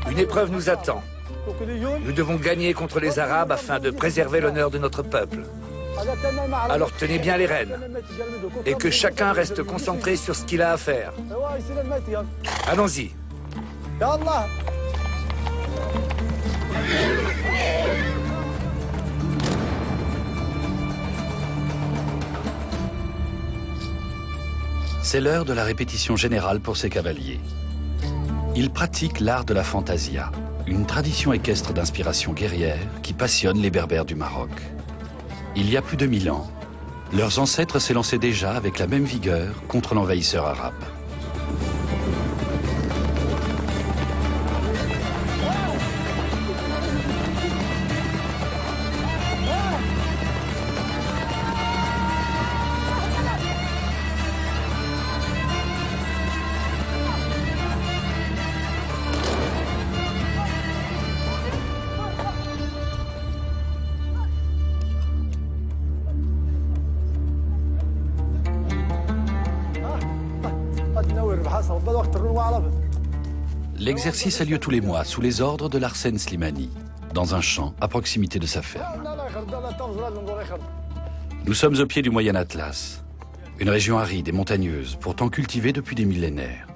Une épreuve nous attend. Nous devons gagner contre les Arabes afin de préserver l'honneur de notre peuple. Alors tenez bien les rênes et que chacun reste concentré sur ce qu'il a à faire. Allons-y. C'est l'heure de la répétition générale pour ces cavaliers. Ils pratiquent l'art de la fantasia, une tradition équestre d'inspiration guerrière qui passionne les Berbères du Maroc. Il y a plus de 1000 ans, leurs ancêtres s'élançaient déjà avec la même vigueur contre l'envahisseur arabe. L'exercice a lieu tous les mois sous les ordres de Larsen Slimani, dans un champ à proximité de sa ferme. Nous sommes au pied du Moyen Atlas, une région aride et montagneuse, pourtant cultivée depuis des millénaires.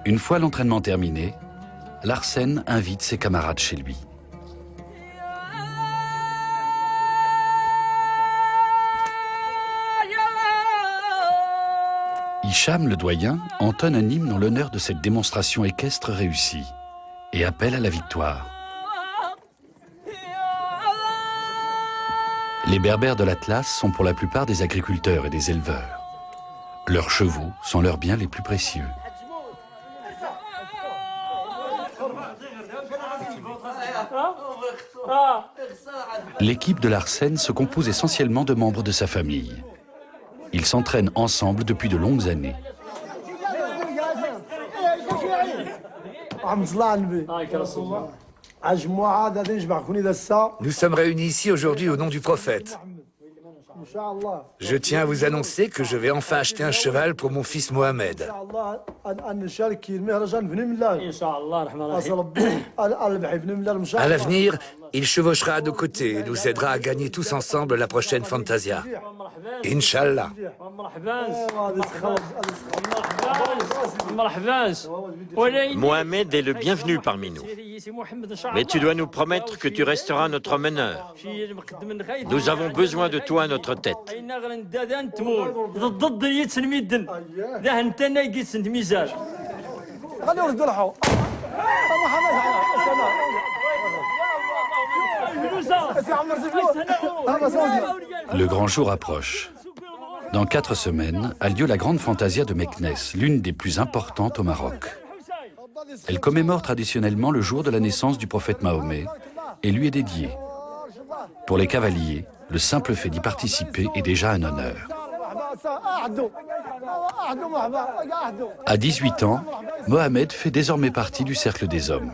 Une fois l'entraînement terminé, Larsen invite ses camarades chez lui. Hicham, le doyen, entonne un hymne en l'honneur de cette démonstration équestre réussie et appelle à la victoire. Les Berbères de l'Atlas sont pour la plupart des agriculteurs et des éleveurs. Leurs chevaux sont leurs biens les plus précieux. L'équipe de Larsen se compose essentiellement de membres de sa famille. Ils s'entraînent ensemble depuis de longues années. Nous sommes réunis ici aujourd'hui au nom du prophète. Je tiens à vous annoncer que je vais enfin acheter un cheval pour mon fils Mohamed. À l'avenir, il chevauchera à nos côtés et nous aidera à gagner tous ensemble la prochaine Fantasia. Inch'Allah. Mohamed est le bienvenu parmi nous. Mais tu dois nous promettre que tu resteras notre meneur. Nous avons besoin de toi à notre tête. Le grand jour approche. Dans 4 semaines a lieu la grande fantasia de Meknes, l'une des plus importantes au Maroc. Elle commémore traditionnellement le jour de la naissance du prophète Mahomet et lui est dédiée. Pour les cavaliers, le simple fait d'y participer est déjà un honneur. À 18 ans, Mohamed fait désormais partie du cercle des hommes.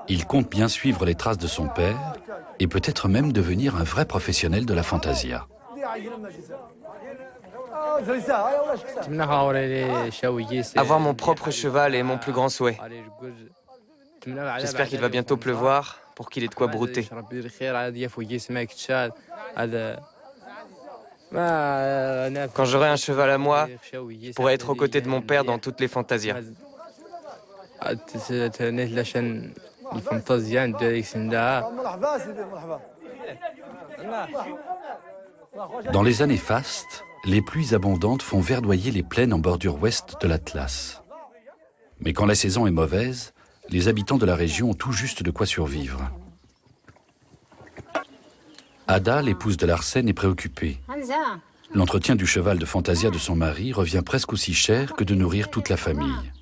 Il compte bien suivre les traces de son père et peut-être même devenir un vrai professionnel de la fantasia. Avoir mon propre cheval est mon plus grand souhait. J'espère qu'il va bientôt pleuvoir pour qu'il ait de quoi brouter. Quand j'aurai un cheval à moi, je pourrai être aux côtés de mon père dans toutes les fantasias. Dans les années fastes, les pluies abondantes font verdoyer les plaines en bordure ouest de l'Atlas. Mais quand la saison est mauvaise, les habitants de la région ont tout juste de quoi survivre. Ada, l'épouse de Larsen, est préoccupée. L'entretien du cheval de fantasia de son mari revient presque aussi cher que de nourrir toute la famille.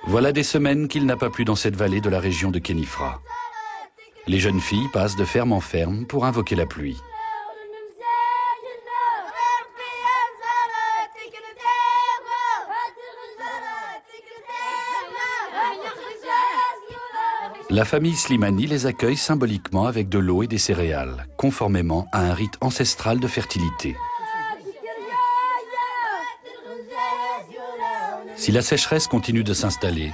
Voilà des semaines qu'il n'a pas plu dans cette vallée de la région de Khénifra. Les jeunes filles passent de ferme en ferme pour invoquer la pluie. La famille Slimani les accueille symboliquement avec de l'eau et des céréales, conformément à un rite ancestral de fertilité. Si la sécheresse continue de s'installer,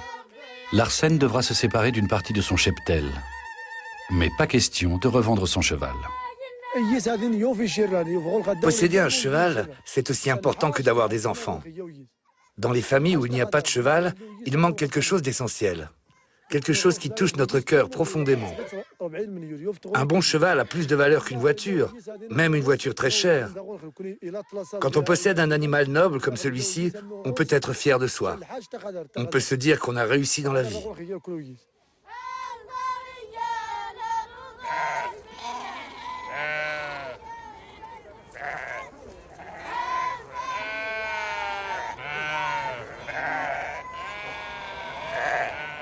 Larsen devra se séparer d'une partie de son cheptel. Mais pas question de revendre son cheval. Posséder un cheval, c'est aussi important que d'avoir des enfants. Dans les familles où il n'y a pas de cheval, il manque quelque chose d'essentiel. Quelque chose qui touche notre cœur profondément. Un bon cheval a plus de valeur qu'une voiture, même une voiture très chère. Quand on possède un animal noble comme celui-ci, on peut être fier de soi. On peut se dire qu'on a réussi dans la vie.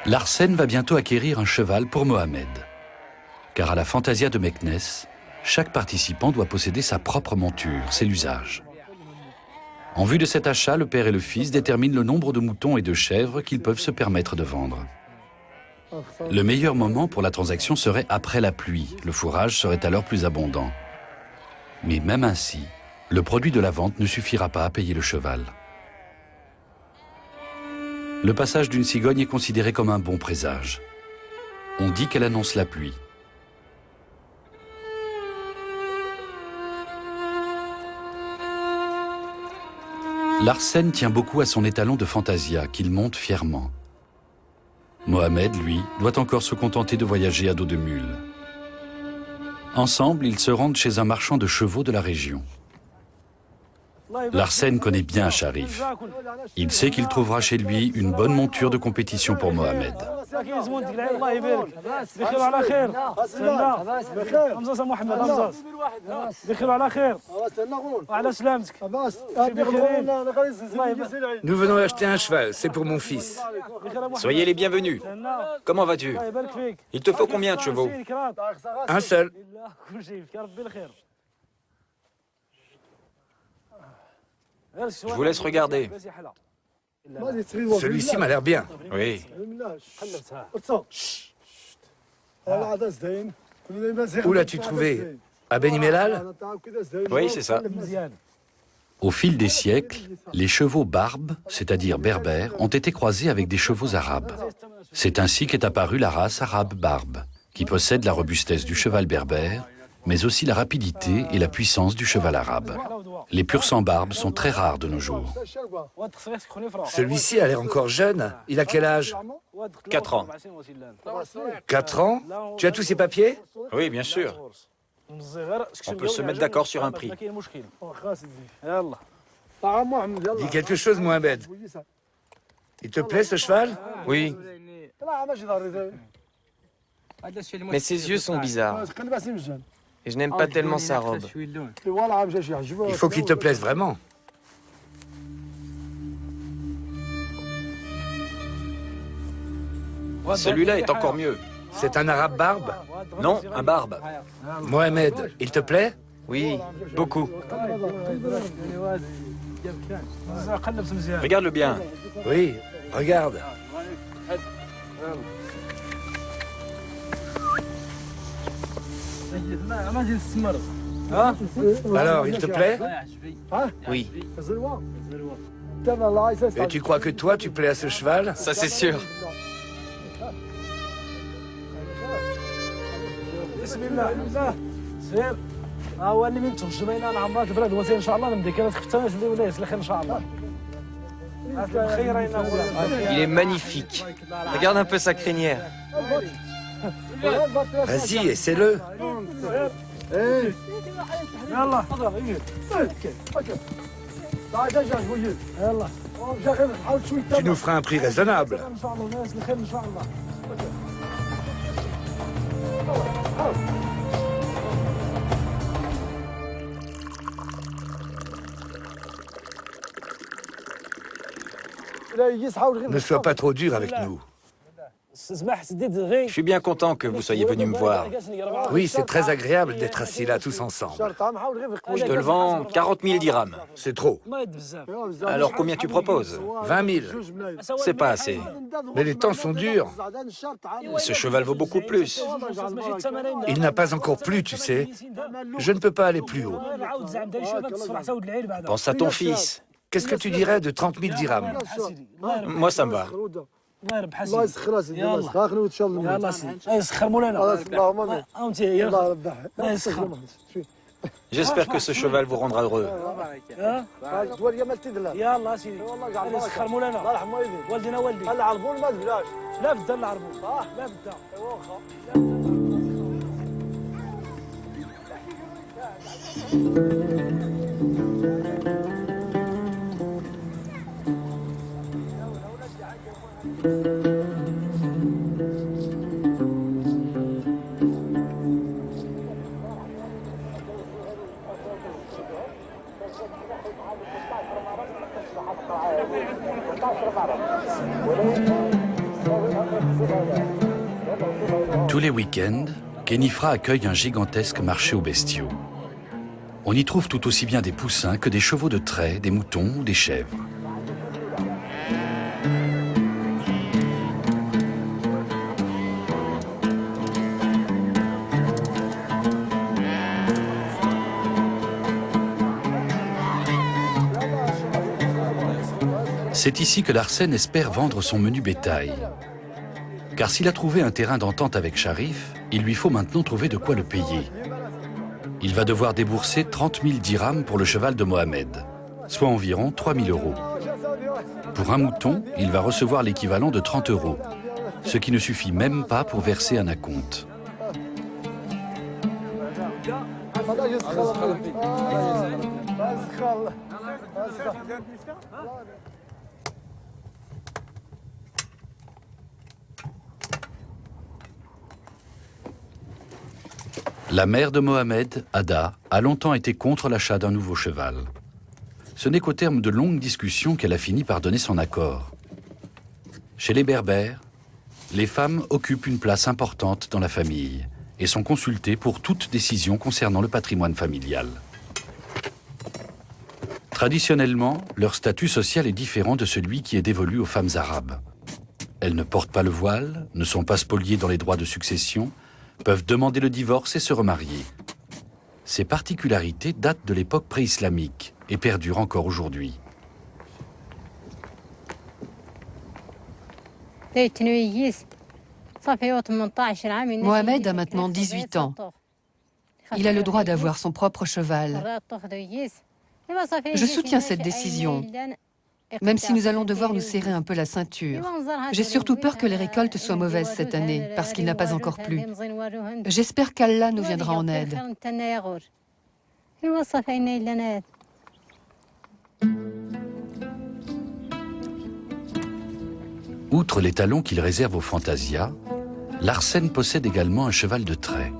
Larsen va bientôt acquérir un cheval pour Mohamed. Car à la Fantasia de Meknès, chaque participant doit posséder sa propre monture, c'est l'usage. En vue de cet achat, le père et le fils déterminent le nombre de moutons et de chèvres qu'ils peuvent se permettre de vendre. Le meilleur moment pour la transaction serait après la pluie, le fourrage serait alors plus abondant. Mais même ainsi, le produit de la vente ne suffira pas à payer le cheval. Le passage d'une cigogne est considéré comme un bon présage. On dit qu'elle annonce la pluie. Larsen tient beaucoup à son étalon de Fantasia, qu'il monte fièrement. Mohamed, lui, doit encore se contenter de voyager à dos de mule. Ensemble, ils se rendent chez un marchand de chevaux de la région. Larsen connaît bien Sharif. Il sait qu'il trouvera chez lui une bonne monture de compétition pour Mohamed. Nous venons acheter un cheval, c'est pour mon fils. Soyez les bienvenus. Comment vas-tu? Il te faut combien de chevaux? Un seul. Je vous laisse regarder. Celui-ci m'a l'air bien. Oui. Où l'as-tu trouvé? À Beni Mellal? Oui, c'est ça. Au fil des siècles, les chevaux barbes, c'est-à-dire berbères, ont été croisés avec des chevaux arabes. C'est ainsi qu'est apparue la race arabe barbe, qui possède la robustesse du cheval berbère, mais aussi la rapidité et la puissance du cheval arabe. Les pur-sang barbes sont très rares de nos jours. Celui-ci a l'air encore jeune. Il a quel âge? 4 ans. 4 ans? Tu as tous ses papiers? Oui, bien sûr. On peut se mettre d'accord sur un prix. Dis quelque chose, Mohamed. Il te plaît, ce cheval? Oui, mais ses yeux sont bizarres. Et je n'aime pas tellement sa robe. Il faut qu'il te plaise vraiment. Celui-là est encore mieux. C'est un arabe barbe? Non, un barbe. Mohamed, il te plaît? Oui, beaucoup. Regarde-le bien. Oui, regarde. Alors, il te plaît? Oui, Et tu crois que toi, tu plais à ce cheval? ça c'est sûr. Il est magnifique. Regarde un peu sa crinière. Vas-y, essaie-le. Tu nous feras un prix raisonnable. Ne sois pas trop dur avec nous. Je suis bien content que vous soyez venu me voir. Oui, c'est très agréable d'être assis là tous ensemble. Je te le vends 40 000 dirhams. C'est trop. Alors combien tu proposes? 20 000. C'est pas assez. Mais les temps sont durs. Ce cheval vaut beaucoup plus. Il n'a pas encore plu, tu sais. Je ne peux pas aller plus haut. Pense à ton fils. Qu'est-ce que tu dirais de 30 000 dirhams? Moi, ça me va. الله يسخر راسي يلا خاخني وان شاء الله يلا سي يسخر مولانا خلاص اللهم امين انت يلا ربح يسخر J'espère que ce cheval vous rendra heureux. يلا سيدي يسخر مولانا الله يرحم والديك والدينا والدي العربون ما تبلاش لا بدا العربون لا بدا Tous les week-ends, Khénifra accueille un gigantesque marché aux bestiaux. On y trouve tout aussi bien des poussins que des chevaux de trait, des moutons ou des chèvres. C'est ici que Larsen espère vendre son menu bétail. Car s'il a trouvé un terrain d'entente avec Sharif, il lui faut maintenant trouver de quoi le payer. Il va devoir débourser 30 000 dirhams pour le cheval de Mohamed, soit environ 3 000 €. Pour un mouton, il va recevoir l'équivalent de 30 €, ce qui ne suffit même pas pour verser un acompte. La mère de Mohamed, Ada, a longtemps été contre l'achat d'un nouveau cheval. Ce n'est qu'au terme de longues discussions qu'elle a fini par donner son accord. Chez les Berbères, les femmes occupent une place importante dans la famille et sont consultées pour toute décision concernant le patrimoine familial. Traditionnellement, leur statut social est différent de celui qui est dévolu aux femmes arabes. Elles ne portent pas le voile, ne sont pas spoliées dans les droits de succession, peuvent demander le divorce et se remarier. Ces particularités datent de l'époque pré-islamique et perdurent encore aujourd'hui. Mohamed a maintenant 18 ans. Il a le droit d'avoir son propre cheval. Je soutiens cette décision, même si nous allons devoir nous serrer un peu la ceinture. J'ai surtout peur que les récoltes soient mauvaises cette année, parce qu'il n'a pas encore plu. J'espère qu'Allah nous viendra en aide. Outre les talons qu'il réserve aux Fantasia, Larsen possède également un cheval de trait.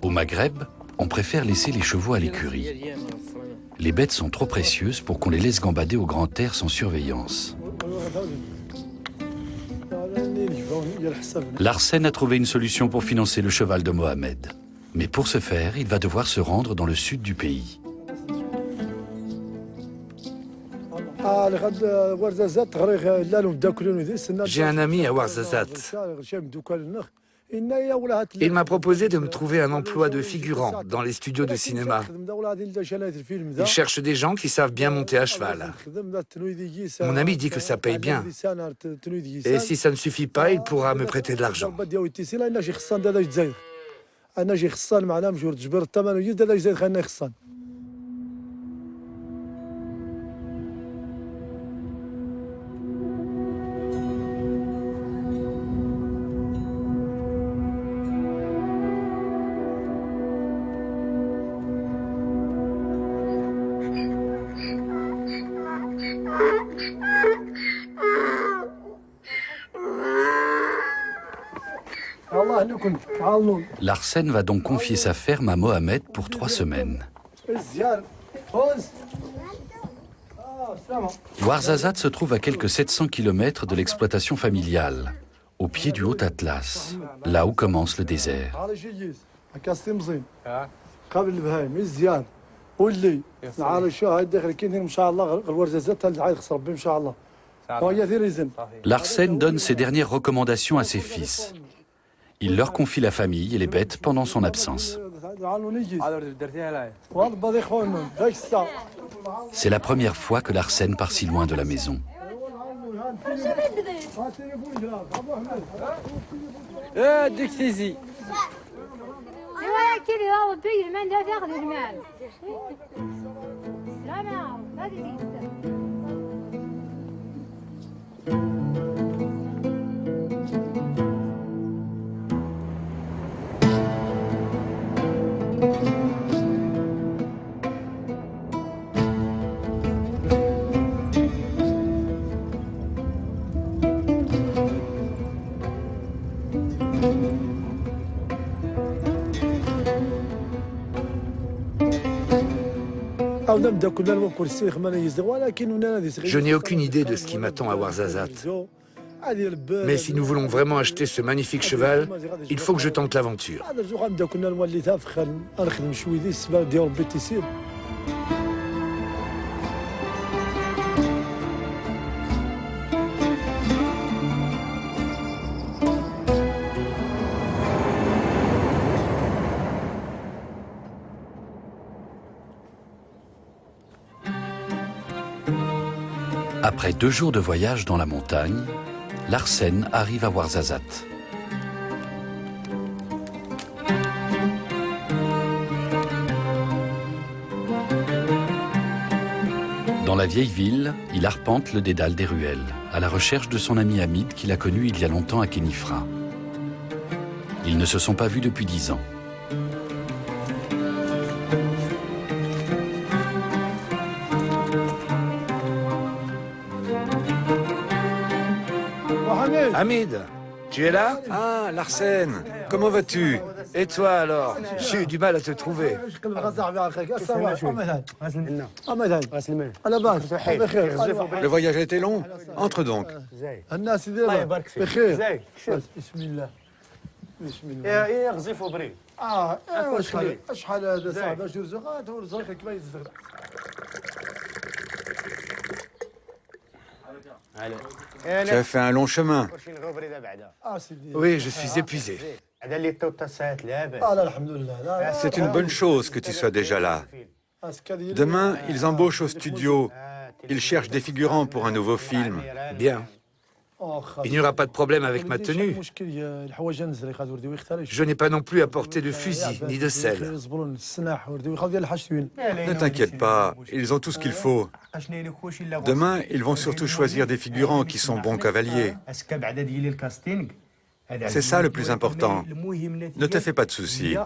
Au Maghreb, on préfère laisser les chevaux à l'écurie. Les bêtes sont trop précieuses pour qu'on les laisse gambader au grand air sans surveillance. Larsen a trouvé une solution pour financer le cheval de Mohamed. Mais pour ce faire, il va devoir se rendre dans le sud du pays. J'ai un ami à Ouarzazate. Il m'a proposé de me trouver un emploi de figurant dans les studios de cinéma. Il cherche des gens qui savent bien monter à cheval. Mon ami dit que ça paye bien. Et si ça ne suffit pas, il pourra me prêter de l'argent. Larsen va donc confier sa ferme à Mohamed pour 3 semaines. Ouarzazate se trouve à quelques 700 km de l'exploitation familiale, au pied du Haut Atlas, là où commence le désert. Larsen donne ses dernières recommandations à ses fils. Il leur confie la famille et les bêtes pendant son absence. C'est la première fois que Larsen part si loin de la maison. Je n'ai aucune idée de ce qui m'attend à Ouarzazate. Mais si nous voulons vraiment acheter ce magnifique cheval, il faut que je tente l'aventure. Après 2 jours de voyage dans la montagne, Larsen arrive à Ouarzazate. Dans la vieille ville, il arpente le dédale des ruelles, à la recherche de son ami Hamid qu'il a connu il y a longtemps à Khénifra. Ils ne se sont pas vus depuis 10 ans. Hamid, tu es là? Ah, Larsen, comment vas-tu? Et toi alors? J'ai eu du mal à te trouver. Le voyage a été long. Entre donc. Tu as fait un long chemin. Oui, je suis épuisé. C'est une bonne chose que tu sois déjà là. Demain, ils embauchent au studio. Ils cherchent des figurants pour un nouveau film. Bien. Il n'y aura pas de problème avec ma tenue. Je n'ai pas non plus apporté de fusil ni de sel. Ne t'inquiète pas, ils ont tout ce qu'il faut. Demain, ils vont surtout choisir des figurants qui sont bons cavaliers. C'est ça le plus important. Ne te fais pas de soucis.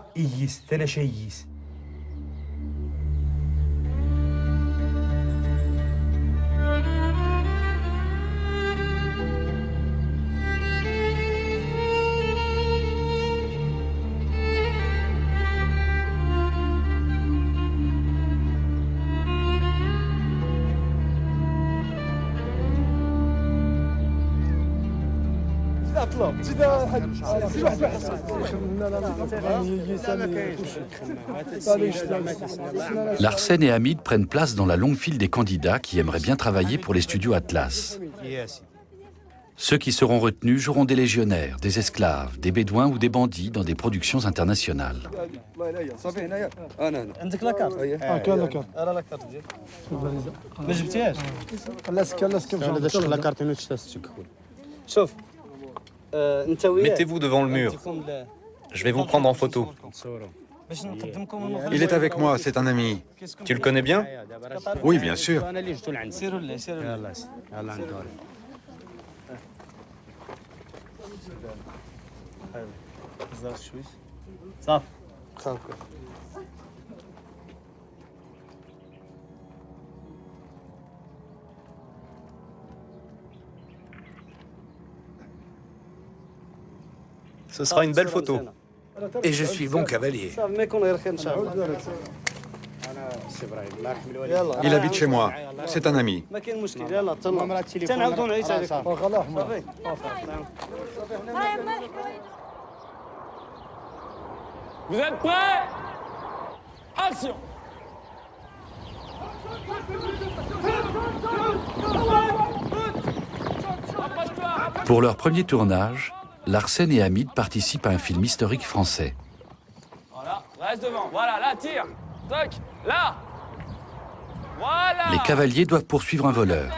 Larsen et Hamid prennent place dans la longue file des candidats qui aimeraient bien travailler pour les studios Atlas. Ceux qui seront retenus joueront des légionnaires, des esclaves, des bédouins ou des bandits dans des productions internationales. Mettez-vous devant le mur. Je vais vous prendre en photo. Il est avec moi, c'est un ami. Tu le connais bien? Oui, bien sûr. Ce sera une belle photo. Et je suis bon cavalier. Il habite chez moi. C'est un ami. Vous êtes prêts? Action! Pour leur premier tournage, Larsen et Hamid participent à un film historique français. Voilà, reste devant. Voilà, là, tire. Toc, là. Voilà. Les cavaliers doivent poursuivre un voleur.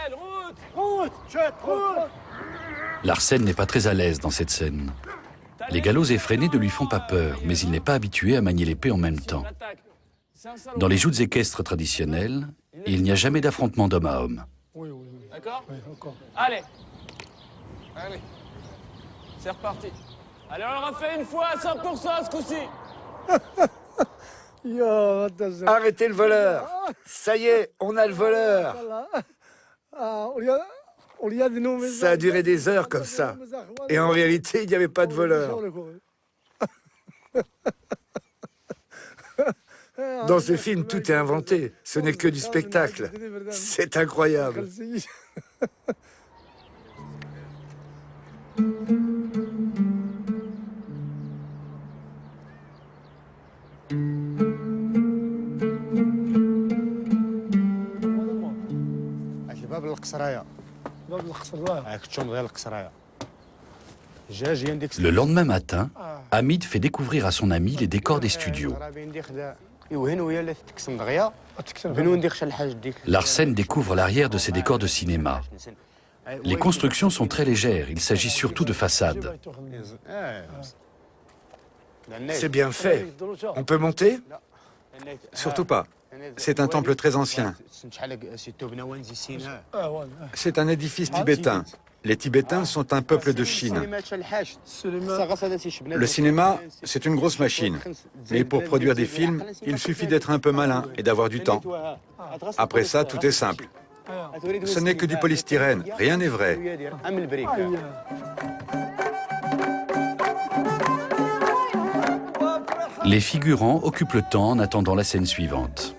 Larsen n'est pas très à l'aise dans cette scène. Les galops effrénés ne lui font pas peur, mais il n'est pas habitué à manier l'épée en même temps. Dans les joutes équestres traditionnelles, il n'y a jamais d'affrontement d'homme à homme. D'accord? Allez. Allez. C'est reparti. Allez, on le refait une fois à 100% ce coup-ci. Arrêtez le voleur. Ça y est, on a le voleur. Ça a duré des heures comme ça. Et en réalité, il n'y avait pas de voleur. Dans ce film, tout est inventé. Ce n'est que du spectacle. C'est incroyable. Le lendemain matin, Hamid fait découvrir à son ami les décors des studios. Larsen découvre l'arrière de ces décors de cinéma. Les constructions sont très légères, il s'agit surtout de façades. C'est bien fait. On peut monter? Surtout pas. C'est un temple très ancien. C'est un édifice tibétain. Les Tibétains sont un peuple de Chine. Le cinéma, c'est une grosse machine. Mais pour produire des films, il suffit d'être un peu malin et d'avoir du temps. Après ça, tout est simple. Ce n'est que du polystyrène, rien n'est vrai. Les figurants occupent le temps en attendant la scène suivante.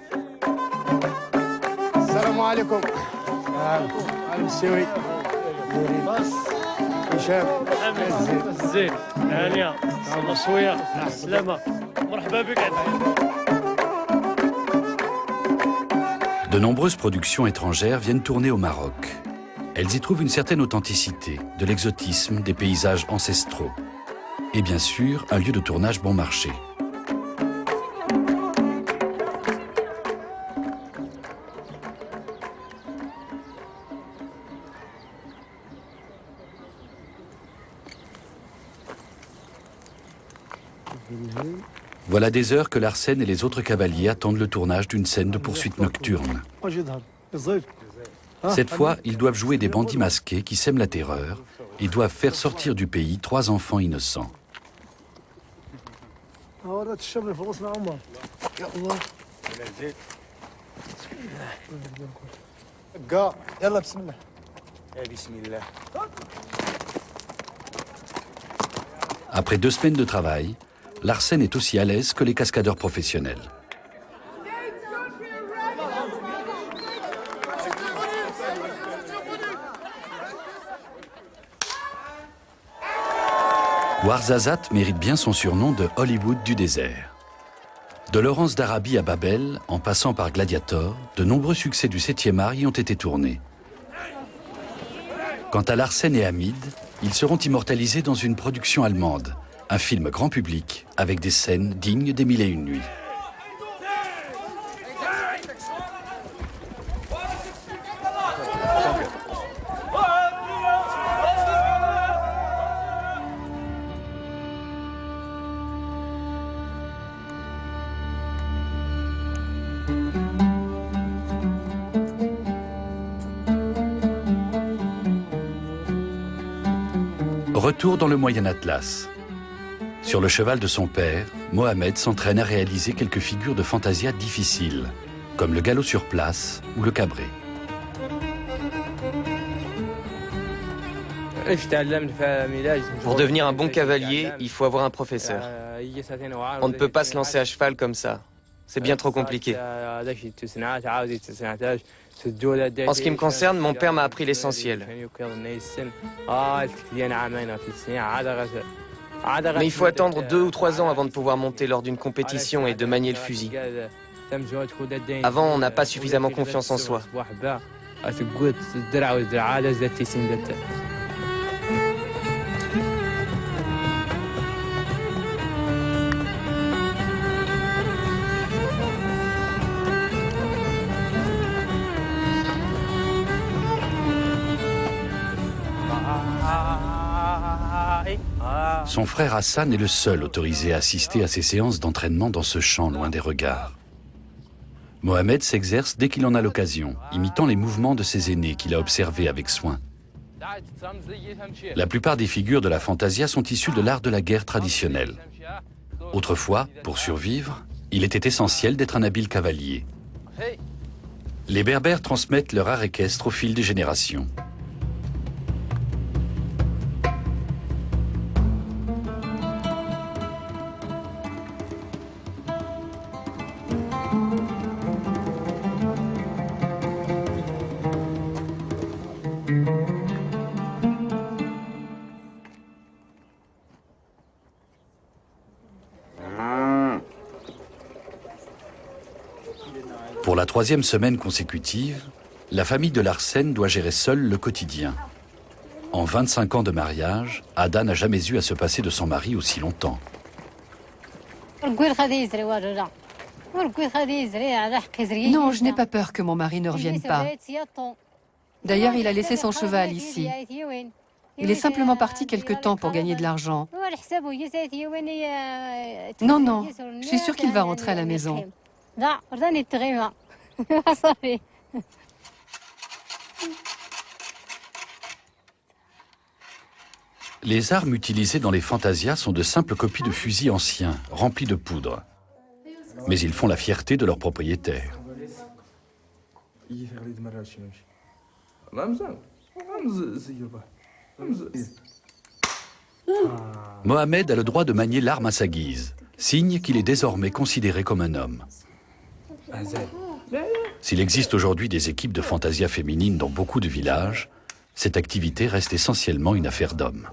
De nombreuses productions étrangères viennent tourner au Maroc. Elles y trouvent une certaine authenticité, de l'exotisme, des paysages ancestraux. Et bien sûr, un lieu de tournage bon marché. Voilà des heures que Larsen et les autres cavaliers attendent le tournage d'une scène de poursuite nocturne. Cette fois, ils doivent jouer des bandits masqués qui sèment la terreur et doivent faire sortir du pays 3 enfants innocents. Après 2 semaines de travail, Larsen est aussi à l'aise que les cascadeurs professionnels. Ouarzazate mérite bien son surnom de Hollywood du désert. De Laurence d'Arabie à Babel, en passant par Gladiator, de nombreux succès du 7e art y ont été tournés. Quant à Larsen et Hamid, ils seront immortalisés dans une production allemande, un film grand public avec des scènes dignes des 1001 nuits. Retour dans le Moyen Atlas. Sur le cheval de son père, Mohamed s'entraîne à réaliser quelques figures de fantasia difficiles, comme le galop sur place ou le cabré. Pour devenir un bon cavalier, il faut avoir un professeur. On ne peut pas se lancer à cheval comme ça. C'est bien trop compliqué. En ce qui me concerne, mon père m'a appris l'essentiel. Mais il faut attendre 2 ou 3 ans avant de pouvoir monter lors d'une compétition et de manier le fusil. Avant, on n'a pas suffisamment confiance en soi. Son frère Hassan est le seul autorisé à assister à ces séances d'entraînement dans ce champ loin des regards. Mohamed s'exerce dès qu'il en a l'occasion, imitant les mouvements de ses aînés qu'il a observés avec soin. La plupart des figures de la fantasia sont issues de l'art de la guerre traditionnel. Autrefois, pour survivre, il était essentiel d'être un habile cavalier. Les Berbères transmettent leur art équestre au fil des générations. Pour la 3e semaine consécutive, la famille de Larsen doit gérer seule le quotidien. En 25 ans de mariage, Ada n'a jamais eu à se passer de son mari aussi longtemps. Non, je n'ai pas peur que mon mari ne revienne pas. D'ailleurs, il a laissé son cheval ici. Il est simplement parti quelque temps pour gagner de l'argent. Non, non, je suis sûre qu'il va rentrer à la maison. Les armes utilisées dans les fantasias sont de simples copies de fusils anciens, remplis de poudre. Mais ils font la fierté de leurs propriétaires. Mohamed a le droit de manier l'arme à sa guise, signe qu'il est désormais considéré comme un homme. S'il existe aujourd'hui des équipes de fantasia féminines dans beaucoup de villages, cette activité reste essentiellement une affaire d'hommes.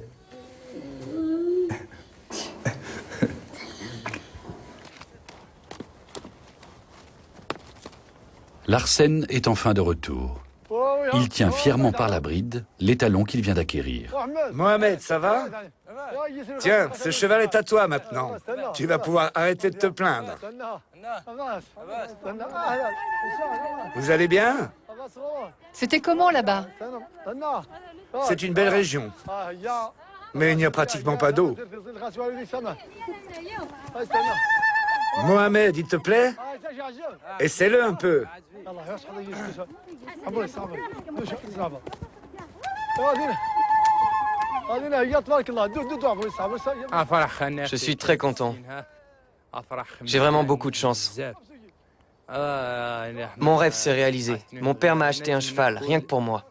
Larsen est enfin de retour. Il tient fièrement par la bride l'étalon qu'il vient d'acquérir. Mohamed, ça va? Tiens, ce cheval est à toi maintenant. Tu vas pouvoir arrêter de te plaindre. Vous allez bien? C'était comment là-bas? C'est une belle région. Mais il n'y a pratiquement pas d'eau. Mohamed, il te plaît? Essaie-le un peu. Je suis très content. J'ai vraiment beaucoup de chance. Mon rêve s'est réalisé. Mon père m'a acheté un cheval, rien que pour moi.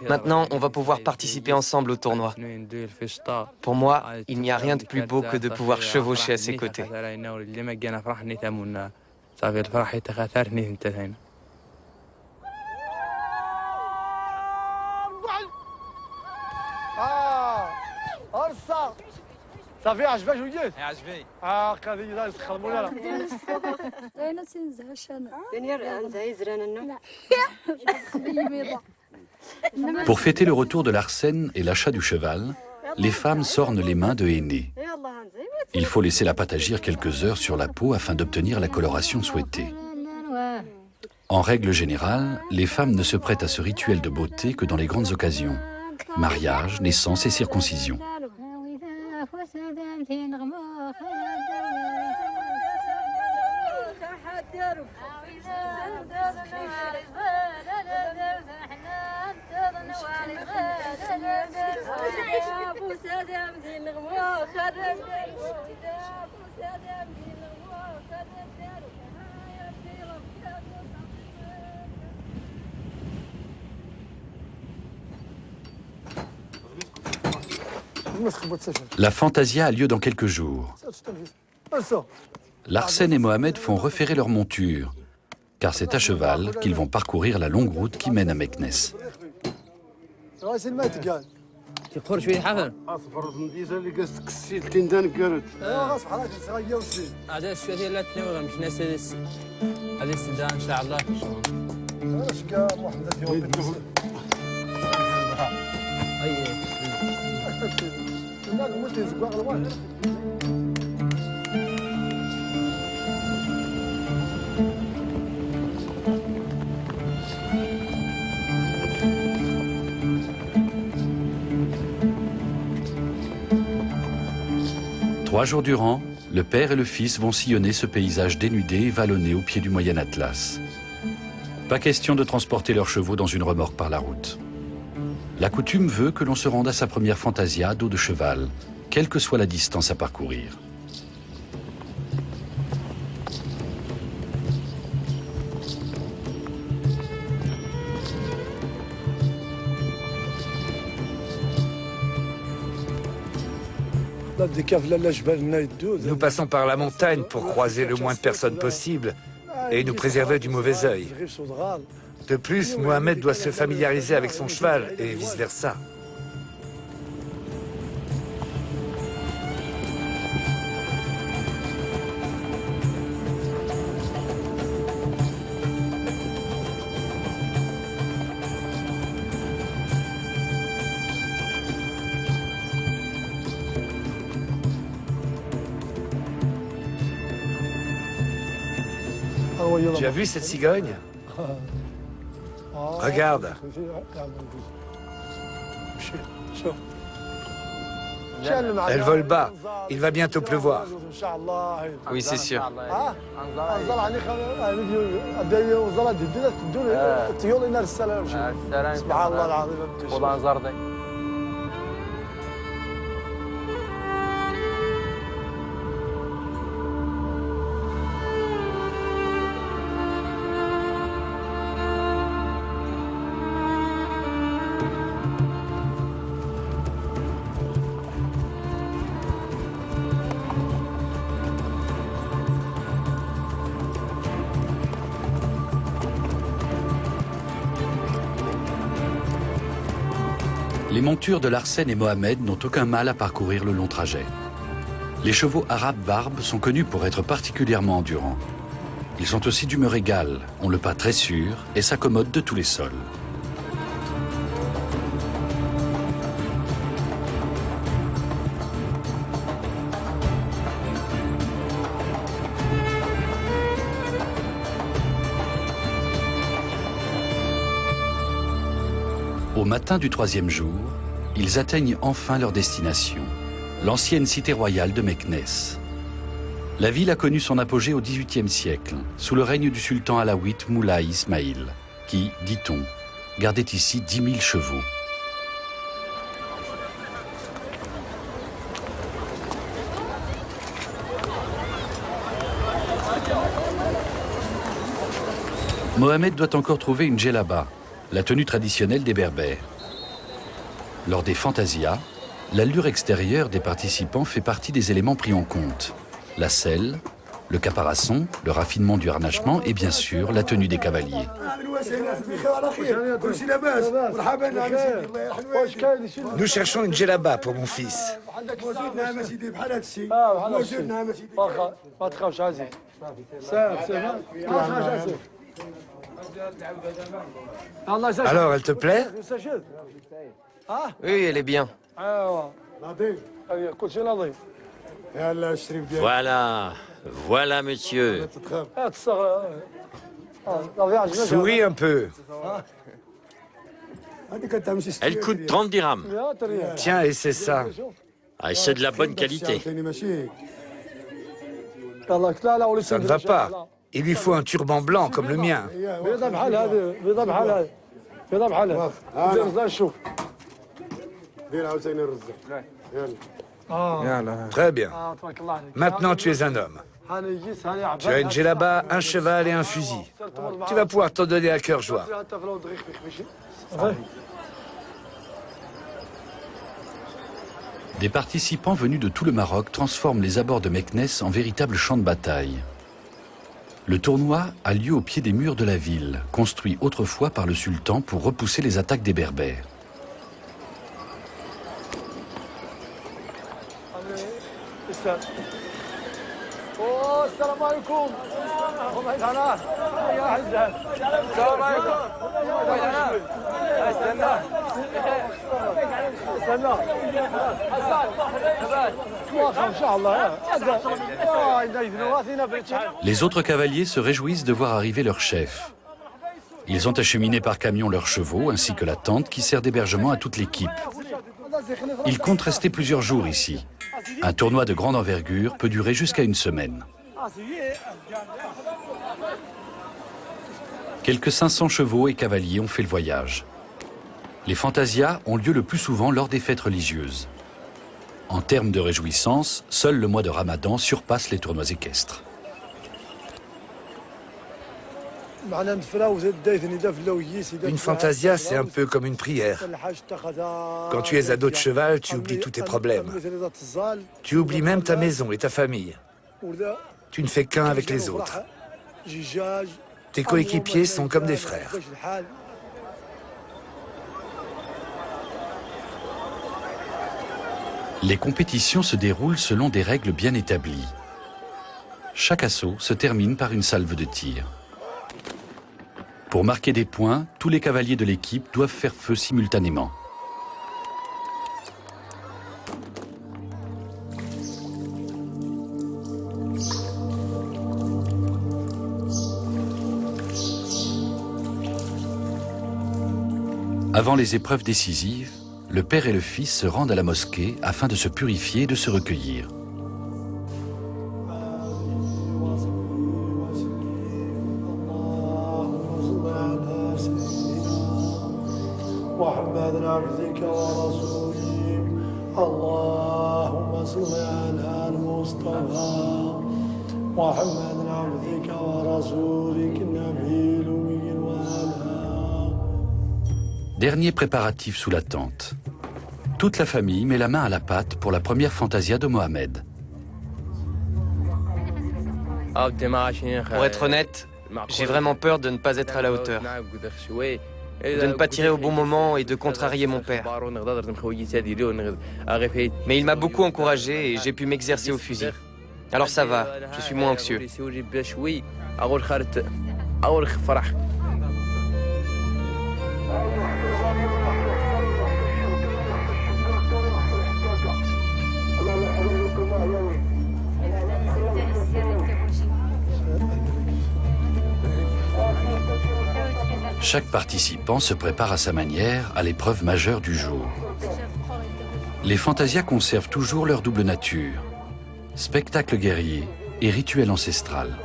Maintenant, on va pouvoir participer ensemble au tournoi. Pour moi, il n'y a rien de plus beau que de pouvoir chevaucher à ses côtés. Pour fêter le retour de Larsen et l'achat du cheval, les femmes s'ornent les mains de henné. Il faut laisser la pâte agir quelques heures sur la peau afin d'obtenir la coloration souhaitée. En règle générale, les femmes ne se prêtent à ce rituel de beauté que dans les grandes occasions, mariage, naissance et circoncision. La fantasia a lieu dans quelques jours. Larsen et Mohamed font reférer leur monture, car c'est à cheval qu'ils vont parcourir la longue route qui mène à Meknès. تيقور شويه حفر اصفر من ديزل اللي قاس تكسي الكندان كارت غصب عليك صغير وسي هذا شويه ديال لا تنوغ مش ناس هذه السدان ان شاء الله اش كا محمد ديال اي لا الموت يزقوا على الواحد 3 jours durant, le père et le fils vont sillonner ce paysage dénudé et vallonné au pied du Moyen Atlas. Pas question de transporter leurs chevaux dans une remorque par la route. La coutume veut que l'on se rende à sa première fantasia à dos de cheval, quelle que soit la distance à parcourir. Nous passons par la montagne pour croiser le moins de personnes possible et nous préserver du mauvais œil. De plus, Mohamed doit se familiariser avec son cheval et vice-versa. Tu as vu cette cigogne? Regarde. Elle vole bas. Il va bientôt pleuvoir. Oui, c'est sûr. Les montures de Larsen et Mohamed n'ont aucun mal à parcourir le long trajet. Les chevaux arabes barbes sont connus pour être particulièrement endurants. Ils sont aussi d'humeur égale, ont le pas très sûr et s'accommodent de tous les sols. Au matin du 3e jour, ils atteignent enfin leur destination, l'ancienne cité royale de Meknès. La ville a connu son apogée au XVIIIe siècle, sous le règne du sultan alaouite Moulay Ismaïl, qui, dit-on, gardait ici 10 000 chevaux. Mohamed doit encore trouver une djellaba, la tenue traditionnelle des Berbères. Lors des fantasias, l'allure extérieure des participants fait partie des éléments pris en compte. La selle, le caparasson, le raffinement du harnachement et bien sûr la tenue des cavaliers. Nous cherchons une djellaba pour mon fils. Alors, elle te plaît? Oui, elle est bien. Voilà, voilà, monsieur. Souris un peu. Elle coûte 30 dirhams. Tiens, et c'est ça. Ah, c'est de la bonne qualité. Ça ne va pas. Il lui faut un turban blanc comme le mien. Très bien. Maintenant, tu es un homme. Tu as une djellaba, un cheval et un fusil. Tu vas pouvoir t'en donner à cœur joie. Des participants venus de tout le Maroc transforment les abords de Meknès en véritable champ de bataille. Le tournoi a lieu au pied des murs de la ville, construit autrefois par le sultan pour repousser les attaques des Berbères. Les autres cavaliers se réjouissent de voir arriver leur chef. Ils ont acheminé par camion leurs chevaux ainsi que la tente qui sert d'hébergement à toute l'équipe. Ils comptent rester plusieurs jours ici. Un tournoi de grande envergure peut durer jusqu'à une semaine. Quelques 500 chevaux et cavaliers ont fait le voyage. Les fantasias ont lieu le plus souvent lors des fêtes religieuses. En termes de réjouissance, seul le mois de Ramadan surpasse les tournois équestres. Une fantasia, c'est un peu comme une prière. Quand tu es à dos de cheval, tu oublies tous tes problèmes. Tu oublies même ta maison et ta famille. Tu ne fais qu'un avec les autres. Tes coéquipiers sont comme des frères. Les compétitions se déroulent selon des règles bien établies. Chaque assaut se termine par une salve de tir. Pour marquer des points, tous les cavaliers de l'équipe doivent faire feu simultanément. Avant les épreuves décisives, le père et le fils se rendent à la mosquée afin de se purifier et de se recueillir. Dernier préparatif sous la tente. Toute la famille met la main à la pâte pour la première fantasia de Mohamed. Pour être honnête, j'ai vraiment peur de ne pas être à la hauteur, de ne pas tirer au bon moment et de contrarier mon père. Mais il m'a beaucoup encouragé et j'ai pu m'exercer au fusil. Alors ça va, je suis moins anxieux. Chaque participant se prépare à sa manière à l'épreuve majeure du jour. Les fantasias conservent toujours leur double nature, spectacle guerrier et rituel ancestral.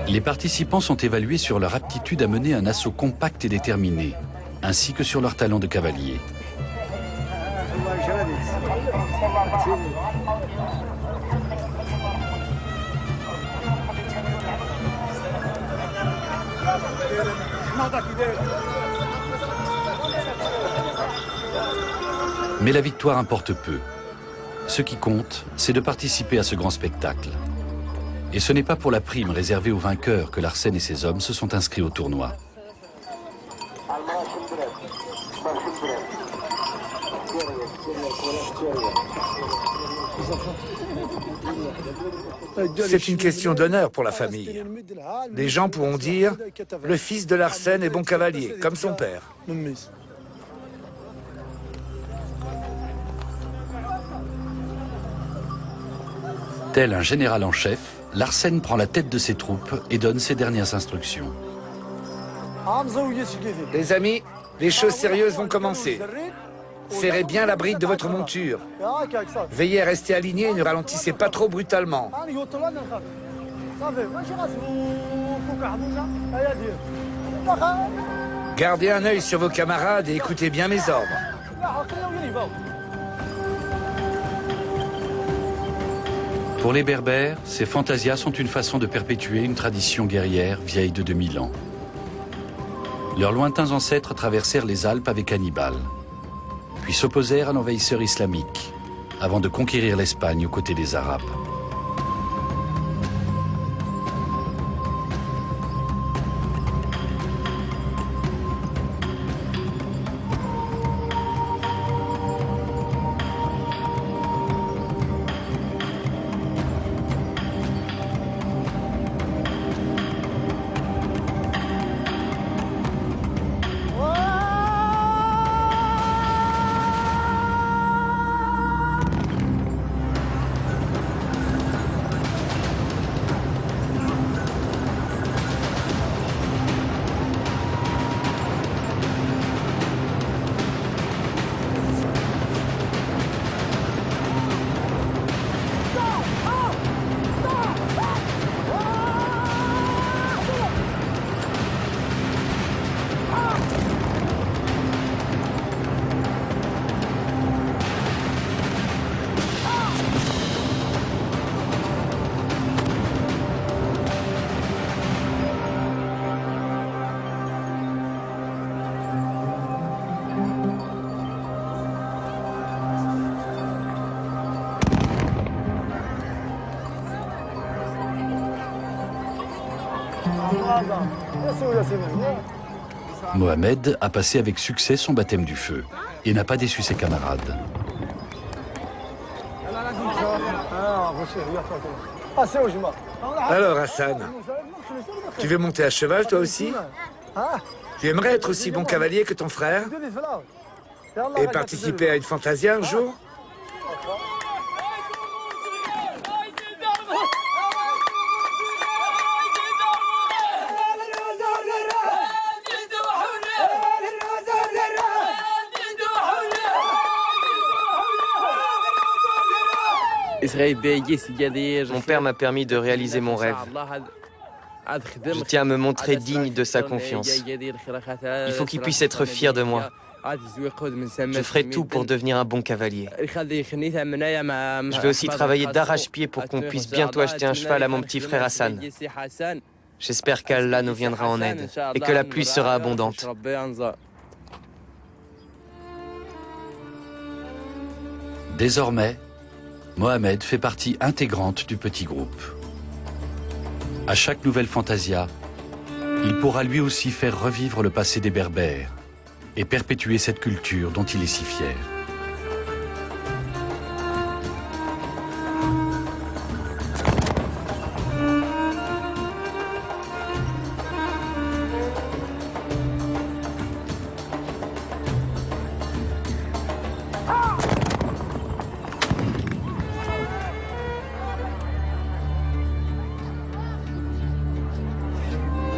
Les participants sont évalués sur leur aptitude à mener un assaut compact et déterminé, ainsi que sur leur talent de cavalier. Mais la victoire importe peu. Ce qui compte, c'est de participer à ce grand spectacle. Et ce n'est pas pour la prime réservée aux vainqueurs que Larsen et ses hommes se sont inscrits au tournoi. C'est une question d'honneur pour la famille. Les gens pourront dire « Le fils de Larsen est bon cavalier, comme son père ». Tel un général en chef, Larsen prend la tête de ses troupes et donne ses dernières instructions. Les amis, les choses sérieuses vont commencer. Serrez bien la bride de votre monture. Veillez à rester aligné et ne ralentissez pas trop brutalement. Gardez un œil sur vos camarades et écoutez bien mes ordres. Pour les Berbères, ces fantasias sont une façon de perpétuer une tradition guerrière vieille de 2000 ans. Leurs lointains ancêtres traversèrent les Alpes avec Hannibal, puis s'opposèrent à l'envahisseur islamique, avant de conquérir l'Espagne aux côtés des Arabes. Mohamed a passé avec succès son baptême du feu et n'a pas déçu ses camarades. Alors Hassan, tu veux monter à cheval toi aussi? Tu aimerais être aussi bon cavalier que ton frère? Et participer à une fantasia un jour? Mon père m'a permis de réaliser mon rêve. Je tiens à me montrer digne de sa confiance. Il faut qu'il puisse être fier de moi. Je ferai tout pour devenir un bon cavalier. Je vais aussi travailler d'arrache-pied pour qu'on puisse bientôt acheter un cheval à mon petit frère Hassan. J'espère qu'Allah nous viendra en aide et que la pluie sera abondante. Désormais, Mohamed fait partie intégrante du petit groupe. À chaque nouvelle fantasia, il pourra lui aussi faire revivre le passé des Berbères et perpétuer cette culture dont il est si fier.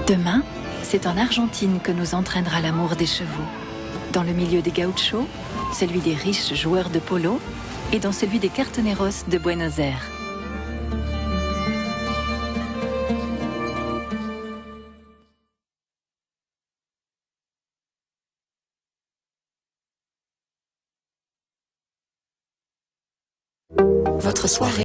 Demain, c'est en Argentine que nous entraînera l'amour des chevaux. Dans le milieu des gauchos, celui des riches joueurs de polo, et dans celui des cartoneros de Buenos Aires. Votre soirée.